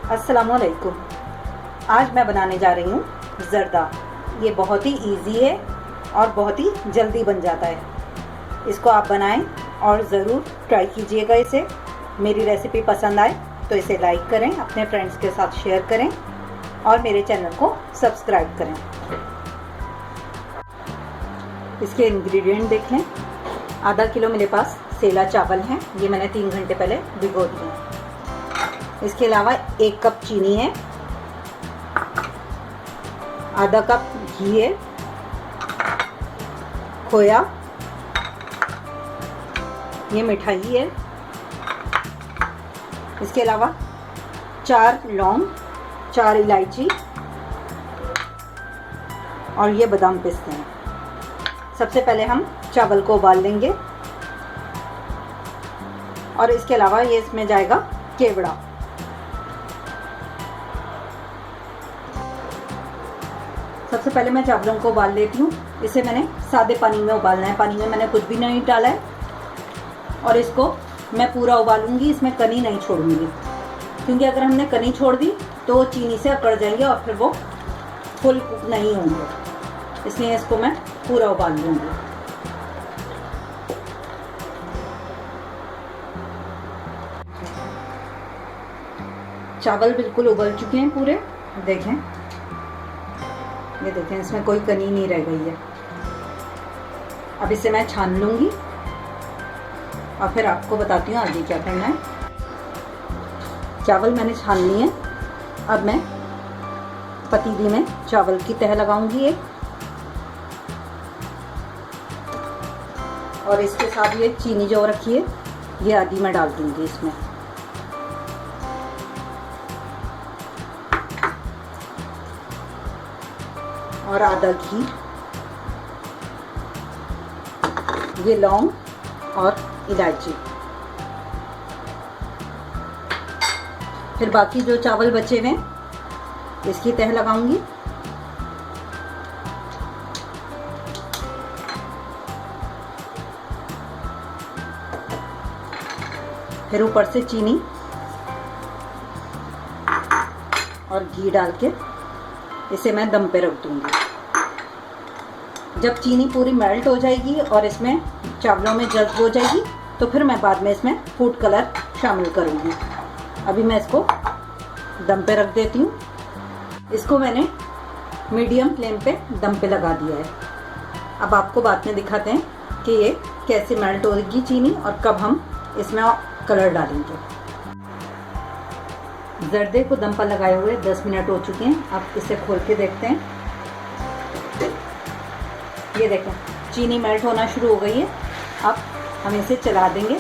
अस्सलामुअलैकुम। आज मैं बनाने जा रही हूँ ज़र्दा। ये बहुत ही इजी है और बहुत ही जल्दी बन जाता है। इसको आप बनाएं और ज़रूर ट्राई कीजिएगा इसे। मेरी रेसिपी पसंद आए तो इसे लाइक करें, अपने फ्रेंड्स के साथ शेयर करें और मेरे चैनल को सब्सक्राइब करें। इसके इंग्रेडिएंट देख लें। आधा किलो मेरे पास सेला चावल हैं, ये मैंने 3 घंटे पहले भिगो दिए हैं। इसके अलावा 1 कप चीनी है, आधा कप घी है, खोया, ये मिठाई है। इसके अलावा 4 लौंग, 4 इलायची और ये बादाम पिस्ते हैं। सबसे पहले हम चावल को उबाल लेंगे और इसके अलावा ये इसमें जाएगा केवड़ा। सबसे पहले मैं चावलों को उबाल लेती हूँ। इसे मैंने सादे पानी में उबालना है, पानी में मैंने कुछ भी नहीं डाला है और इसको मैं पूरा उबालूंगी, इसमें कनी नहीं छोड़ूंगी, क्योंकि अगर हमने कनी छोड़ दी तो वो चीनी से अकड़ जाएंगे और फिर वो फुल कुक नहीं होंगे, इसलिए इसको मैं पूरा उबाल लूँगी। चावल बिल्कुल उबल चुके हैं पूरे, देखें, ये देखें, इसमें कोई कनी नहीं रह गई है। अब इसे मैं छान लूँगी और फिर आपको बताती हूँ आगे क्या करना है। चावल मैंने छान लिए। अब मैं पतीली में चावल की तह लगाऊंगी एक, और इसके साथ ये चीनी जो रखी है ये आधी मैं डाल दूंगी इसमें। और आधा घी, ये लौंग और इलायची। फिर बाकी जो चावल बचे हुए इसकी तह लगाऊंगी। फिर ऊपर से चीनी और घी डाल के इसे मैं दम पे रख दूंगी। जब चीनी पूरी मेल्ट हो जाएगी और इसमें चावलों में जज़्ब हो जाएगी तो फिर मैं बाद में इसमें फूड कलर शामिल करूंगी। अभी मैं इसको दम पे रख देती हूँ। इसको मैंने मीडियम फ्लेम पे दम पे लगा दिया है। अब आपको बाद में दिखाते हैं कि ये कैसे मेल्ट होगी चीनी और कब हम इसमें कलर डालेंगे। जर्दे को दम पर लगाए हुए 10 मिनट हो चुके हैं। अब इसे खोल के देखते हैं। ये देखें, चीनी मेल्ट होना शुरू हो गई है। अब हम इसे चला देंगे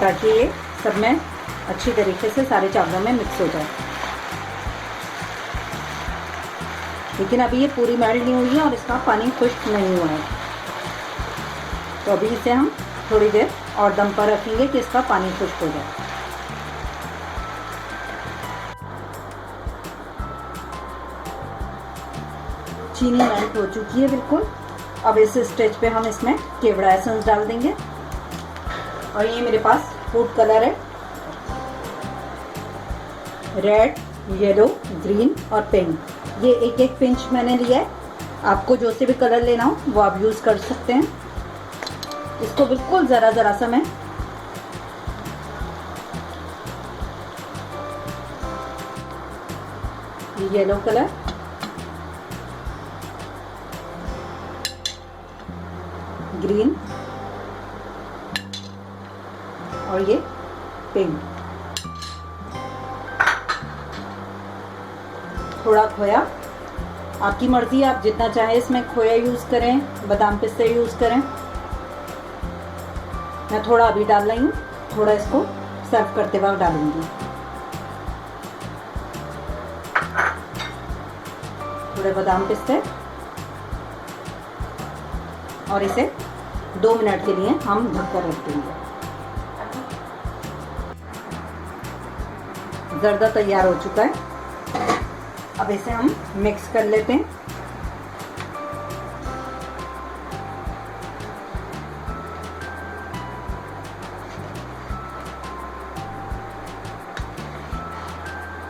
ताकि ये सब में अच्छी तरीके से सारे चावलों में मिक्स हो जाए। लेकिन अभी ये पूरी मेल्ट नहीं हुई है और इसका पानी खुश्क नहीं हुआ है, तो अभी इसे हम थोड़ी देर और दम पर रखेंगे कि इसका पानी खुश्क हो जाए। चीनी मेल्ट हो चुकी है बिल्कुल। अब इस स्टेज पे हम इसमें केवड़ा एसेंस डाल देंगे और ये मेरे पास फूड कलर है, रेड, येलो, ग्रीन और पिंक। ये एक एक पिंच मैंने लिया है। आपको जो से भी कलर लेना हो वो आप यूज़ कर सकते हैं। इसको बिल्कुल ज़रा ज़रा सा मैं येलो कलर, ग्रीन और ये पिंक, थोड़ा खोया। आपकी मर्जी, आप जितना चाहे इसमें खोया यूज़ करें, बादाम पिस्ते यूज़ करें। मैं थोड़ा अभी डाल रही हूँ, थोड़ा इसको सर्व करते वक्त डालूंगी। थोड़े बादाम पिस्ते और इसे 2 मिनट के लिए हम ढककर रख देंगे। ज़र्दा तैयार हो चुका है। अब इसे हम मिक्स कर लेते हैं।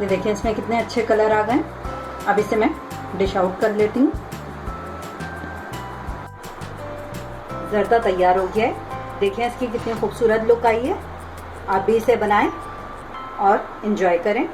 ये देखिए इसमें कितने अच्छे कलर आ गए। अब इसे मैं डिश आउट कर लेती हूँ। जर्दा तैयार हो गया है। देखिए इसकी कितनी खूबसूरत लुक आई है। आप भी इसे बनाएं और एंजॉय करें।